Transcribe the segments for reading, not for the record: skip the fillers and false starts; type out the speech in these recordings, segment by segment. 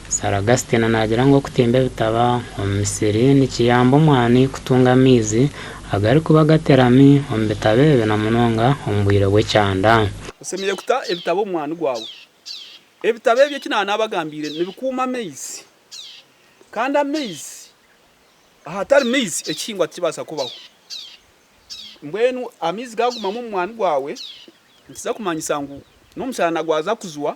Saragasitina nagira ngo kutembe bitaba omisiri nikiyamba omwani kutunga amizi agari kuba gaterami ombitabe na munonga ombwire bw'ekyanda usemeye kuta ebitabo omwani gwawe ebitabe bye kinana abagambire nibikuma amaizi kandi amaizi ahatari maizi ekihingwa kibasa kubaho mbwenu amizi gaguma mu mwani gwawe ntiza kumanyisa ngu n'omushana gwaza kuzwa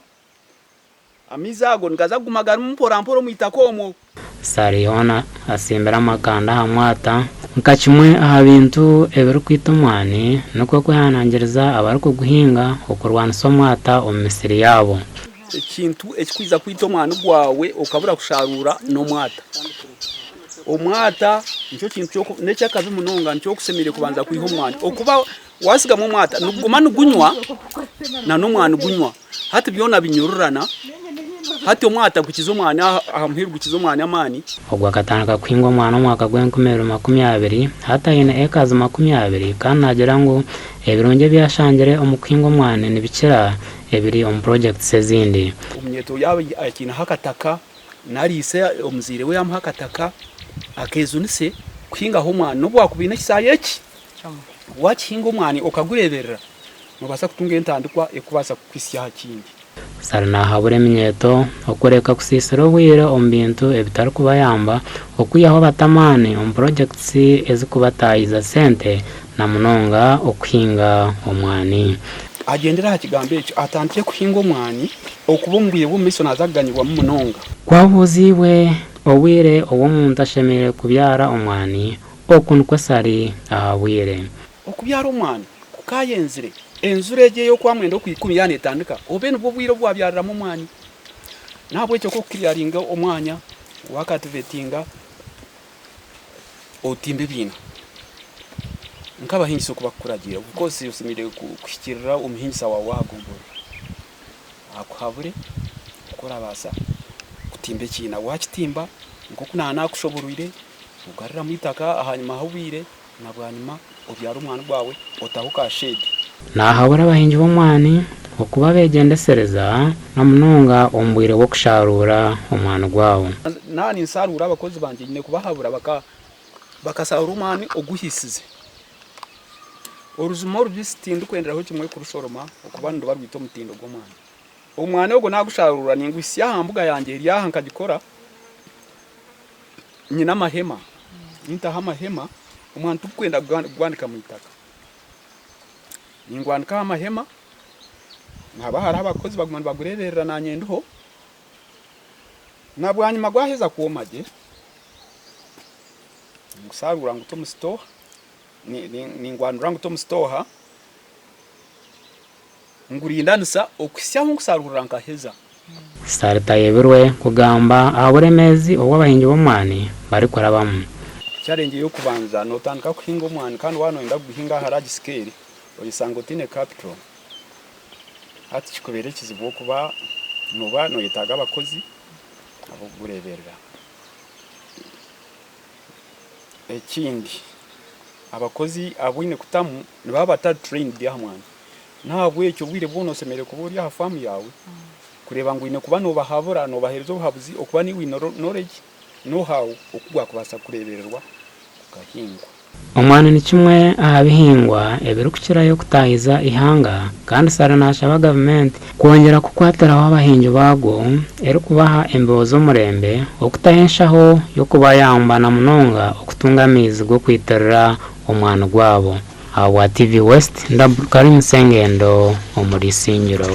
amizi ago ngaza gumagara mpora mu itakomo Sariona asimbera amakanda hamwata nkakimwe aha bintu ebiri kwita omwani nuko kwihanangiriza abari kuguhinga okurwanisa omwata omu misiri yabo ekintu ekikwiza kwita omwani gwawe okabura kusharura n'omwata omwata nicyo kintu nekyakabi munonga nicyo kusemere kubanza kwiha omwani okuba wasigamo omwata nuguma nugunywa na n'omwani gunywa hati byona binyururana hati omwata gukiza omwani ahamuhirwe gukiza omwani amani ogwa katandika kuhinga omwani omwaka gw'2020 hata hine ekazi 20 kandi nagira ngo ebirungi byashangire omu kuhinga omwani nibikira ebiri omu projects ezindi omunyeto yaba akina hakataka narise omuzire we yamuha hakataka akezunise kuhinga ho omwani nobwa kubina kisaye eki wakihinga omwani okagureberera nobasa kutunga entandikwa ekubasa kukwisya hakindi sarina habure eminyeto okureka kusisira obwire omu bintu ebitari kubayamba okuyaho batamani omu projects ezikubatayiza sente na munonga okuhinga omwani agendera ha kigambo ekyo atandike kuhinga omwani okuba omu bwire bw'omumiso nazaganyirwa mu munonga kwabuzibwe obwire obw'omuntu ashemereire kubyara omwani oku nikwe sari aha bwire okubyara omwani kukayenzire enzure ejeyo kwa mwendo kwikumi yani etandika obe nibwo bwire bwabyariramu omwani nabwo ekyo ko kukiriyaringa omwanya wakativetinga otimbe bina nk'abahingi kuba kukuragira kuko si usimire kushikirira omuhingisa wawe wagombora akuhabure ukorabasa kutimbe kina wakitimba nkokunana kushoboruire ugarira mu itaka ahanyuma hubire nabwanyuma obyara omwani gwawe otahuka shade nahabura abahingi b'omwani okuba begendesereza na munonga ombwire bwo kusharura omwani gwawo nani nsarura abakozi banje nyine kubahabura bakasarura omwani oguhisize oruzumo rubisitinde kwenderaho kimwe kurushoroma okuba ndo barwita omutindo gw'omwani omwani ogo nagusharura ningwisi ahambuga yanjye eri aha nkagikora nyina amahema nintaha amahema omwani tukwenda gwandika mu itaka ningwandika amahema naba hari abakozi bagumana bagureberera nanyenduho nabwanyuma gwaheza kuomaje ngusarura nguto mu store ningwandura nguto mu store ngurindanisa okusyaho ngusarura nkaheza sarita yebirwe kugamba aburemezi obw'abahingi b'omwani bari kurabamu challenge yo kubanza notandika kuhinga omwani kandi wanoenda guhinga haragi scale oyisanga otine capital hati kikubere kizibu kuba nuba noyetaga abakozi abo gureberera ekindi abakozi abwine kutamu niba batari trained ya mwani ntabwo ekyo bwire bwono semere kuburi ha farm yawe kureba ngo ine kuba no bahabura no baherezo buhabuzi okuba ni wino knowledge no how okugwa kubasa kurebererwa kugahingwa omwani ni kimwe aha bihingwa ebiri kukirayo kutahiza ihanga kandi sara nashaba government kwongera kukwatiraho abahingi bago eri kubaha embeho z'omurembe okutahenshaho yo kuba yamba na munonga okutunga amizi go kwiterera omwani gwabo awa TV West ndabukari musengendo omuri Singiro.